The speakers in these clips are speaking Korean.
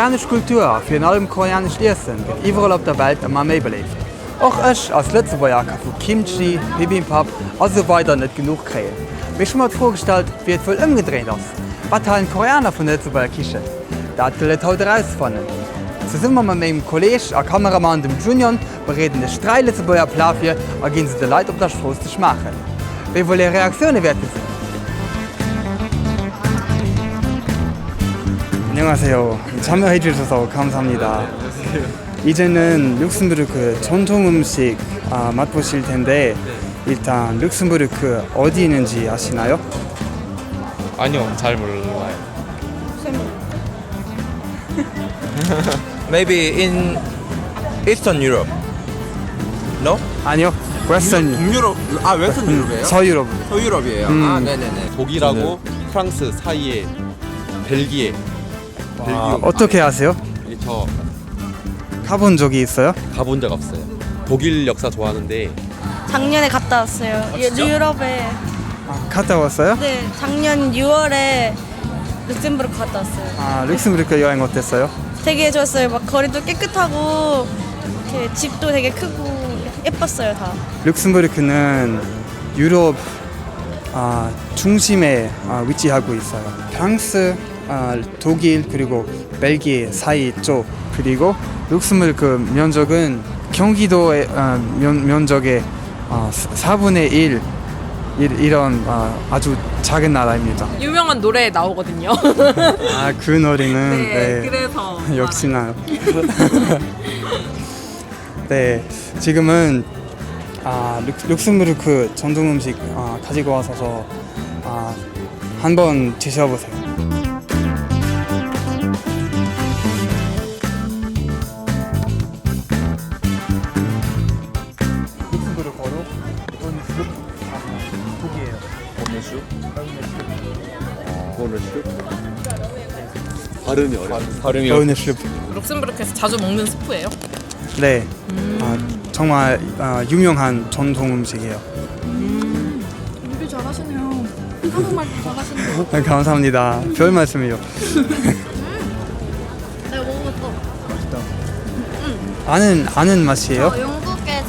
koreanische Kultur, vor allem koreanisch Essen, wird überall auf der Welt immer mehr belebt. Auch ich als Lützebäuer kann von Kimchi, Bibimbap und so weiter nicht genug kriegen. Mir ist schon mal vorgestellt, wie es wohl umgedreht ist. Was haben Koreaner von der Lützebäuer Küche? Das will ich heute rausfinden. Zusammen mit meinem Kollegen und Kameramann dem Junior bereden wir 3 Lützebäuer Plafje und gehen sie den Leuten auf der Straße zu machen. Wie wohl die Reaktionen werden sind? 안녕하세요. 참여해 주셔서 감사합니다. 이제는 룩셈부르크 전통 음식 맛보실 텐데 일단 룩셈부르크 어디 있는지 아시나요? 아니요, 잘 몰라요. Maybe in Eastern Europe. No? 아니요. 웨스턴 북유럽. 아, 웨스턴 유럽이에요? 서유럽. 서유럽이에요. 아, 네네네. 독일하고 프랑스 사이에 벨기에. 어떻게 아세요? 저 가본 적이 있어요? 가본 적 없어요. 독일 역사 좋아하는데 작년에 갔다 왔어요. 유럽에. 갔다 왔어요? 네, 작년 6월에 룩셈부르크 갔다 왔어요. 룩셈부르크 여행 어땠어요? 되게 좋았어요. 막 거리도 깨끗하고 이렇게 집도 되게 크고 예뻤어요, 다. 룩셈부르크는 유럽 중심에 위치하고 있어요. 프랑스, 독일 그리고 벨기에 사이 쪽 그리고 룩셈부르크 면적은 경기도의 면적의 4분의 1 이런 아주 작은 나라입니다. 유명한 노래에 나오거든요. 그 노래는 네, 그래서 역시나 네 지금은 룩셈부르크 전통 음식 가지고 와서 한번 드셔보세요. 룩셈부르크어로 돈슈 독이에요. 보너슈? 발음이 어려워. 돈슈. 룩셈부르크에서 자주 먹는 스프예요? 네, 정말 유명한 전통 음식이에요. 요리 잘하시네요. 한국말도 잘하시네요. 감사합니다. 별 말씀이요. 내가 먹어봤어. 아는 맛이에요? 영국에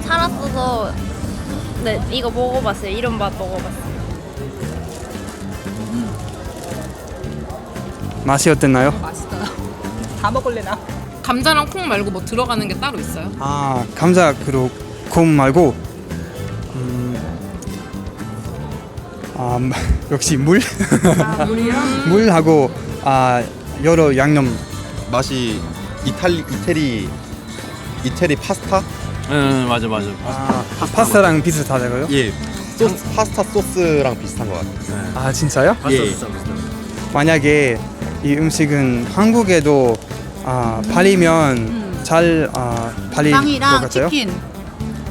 살았어서 네, 이거 먹어봤어요. 이런 맛 먹어봤어요. 맛이 어땠나요? 맛있어요. 다 먹을래나? 감자랑 콩 말고 뭐 들어가는 게 따로 있어요? 감자 그리고 콩 말고 역시 물 물이요? 물하고 여러 양념. 맛이 이태리 파스타? 응, 맞아. 파스타랑 비슷하다고요? 예. 파스타 소스랑 비슷한 것 같아요. 진짜요? 예. 만약에 이 음식은 한국에도 팔리면 잘 팔릴 것 같아요?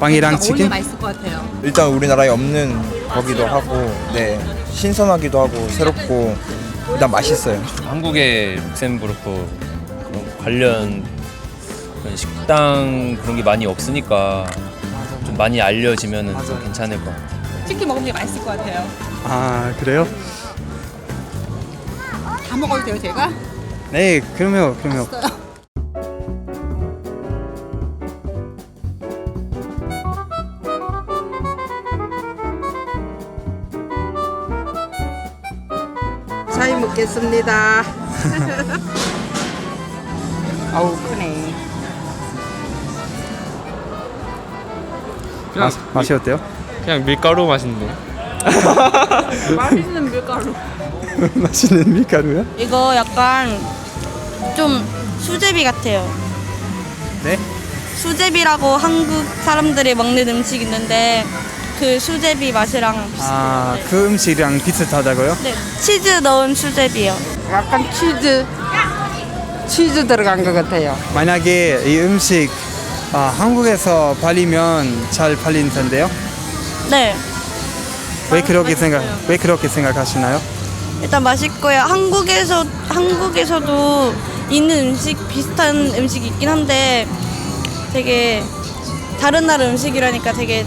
빵이랑 치킨? 맛있을 것 같아요. 일단 우리나라에 없는 거기도 하고, 네, 신선하기도 하고 새롭고 일단 맛있어요. 한국에 룩셈부르크 그런 관련 그런 식당 그런 게 많이 없으니까 좀 많이 알려지면은 좀 괜찮을 것 같아요. 치킨 먹으면 맛있을 것 같아요. 그래요? 다 먹어도 돼요, 제가? 네, 그럼요. 잘 먹겠습니다. 아우 크네. 맛이 어때요? 그냥 밀가루 맛인데. 맛있는 밀가루. 맛있는 밀가루요? 이거 약간 좀 수제비 같아요. 네? 수제비라고 한국 사람들이 먹는 음식 있는데 그 수제비 맛이랑 비슷해요. 그 음식이랑 비슷하다고요? 네, 치즈 넣은 수제비요. 약간 치즈 들어간 것 같아요. 만약에 이 음식 한국에서 팔리면 잘 팔릴 텐데요? 네, 왜 그렇게 생각하시나요? 일단 맛있고요. 한국에서도 있는 음식 비슷한 음식이 있긴 한데 되게 다른 나라 음식이라니까 되게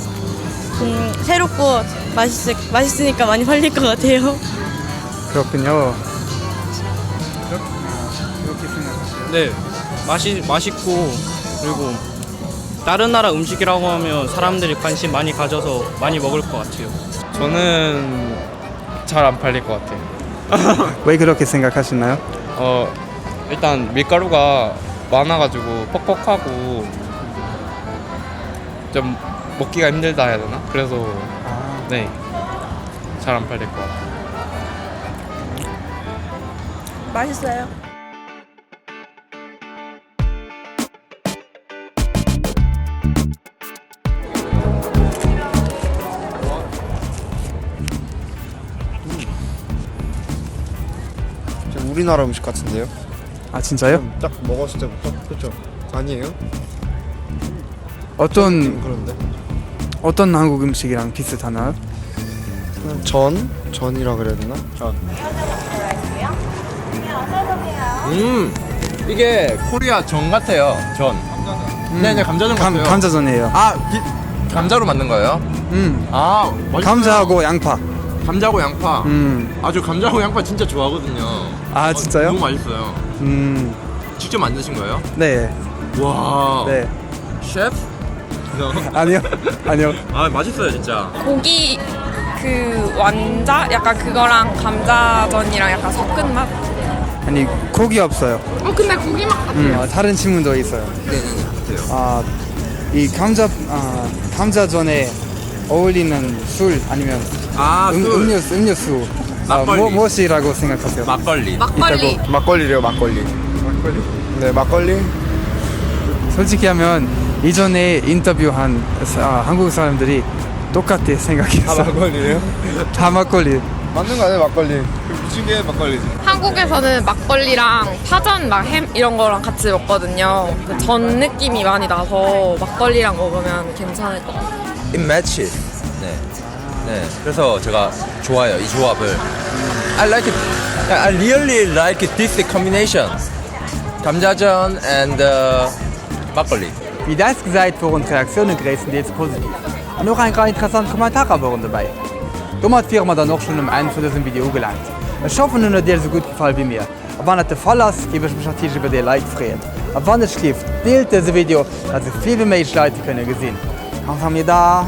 새롭고 맛있으니까 많이 팔릴 것 같아요. 그렇군요. 네, 맛있고 그리고 다른 나라 음식이라고 하면 사람들이 관심 많이 가져서 많이 먹을 것 같아요. 저는 잘 안 팔릴 것 같아요. 왜 그렇게 생각하시나요? 일단 밀가루가 많아가지고 퍽퍽하고 좀 먹기가 힘들다 해야 되나? 그래서 네, 잘 안 팔릴 것 같아요. 맛있어요. 우리나라 음식 같은데요? 아 진짜요? 딱 먹었을 때부터 그렇죠? 아니에요? 어떤 그런데 어떤 한국 음식이랑 비슷하나요? 전이라 그래야 되나? 이게 코리아 전 같아요. 전. 네, 감자전 같아요. 감자전이에요. 감자로 만든 거예요? 아, 맛있어요. 감자하고 양파. 감자하고 양파. 아주 감자하고 양파 진짜 좋아하거든요. 아 진짜요? 너무 맛있어요. 직접 만드신 거예요? 네. 와. 네. 셰프? 아니요. 아니요. 아, 맛있어요, 진짜. 고기 그 완자 약간 그거랑 감자전이랑 약간 섞은 맛. 아니 고기 없어요. 근데 고기 맛 같아. 다른 질문도 있어요. 네. 이 감자전에 어울리는 술 아니면 음료수 막걸리. 무엇이라고 생각하세요? 막걸리. 막걸리. 막걸리래요, 막걸리. 네, 막걸리. 솔직히 하면 이전에 인터뷰한 한국 사람들이 똑같이 생각했어요. 막걸리래요? 다 막걸리. 맞는 거 아니에요, 막걸리? 미친 게 막걸리지. 한국에서는 막걸리랑 파전, 막 햄 이런 거랑 같이 먹거든요. 그 전 느낌이 많이 나서 막걸리랑 먹으면 괜찮을 것 같아요. It matches. 네. 네. 그래서 제가 좋아요, 이 조합을. I like it. I really like this combination. 감자전 and 막걸리. Wie das gesagt waren Reaktionen größtenteils positiv. Und noch ein paar interessante Kommentare waren dabei. Damit wären wir dann auch schon am Ende von diesem Video gelangt. Ich hoffe, es hat dir so gut gefallen wie mir. Und wenn es der Fall ist, gebe ich mich natürlich über die Like freuen. Und wenn es schläft, teilt dieses Video, dass so viele mehr Leute können gesehen. Kamsahamnida.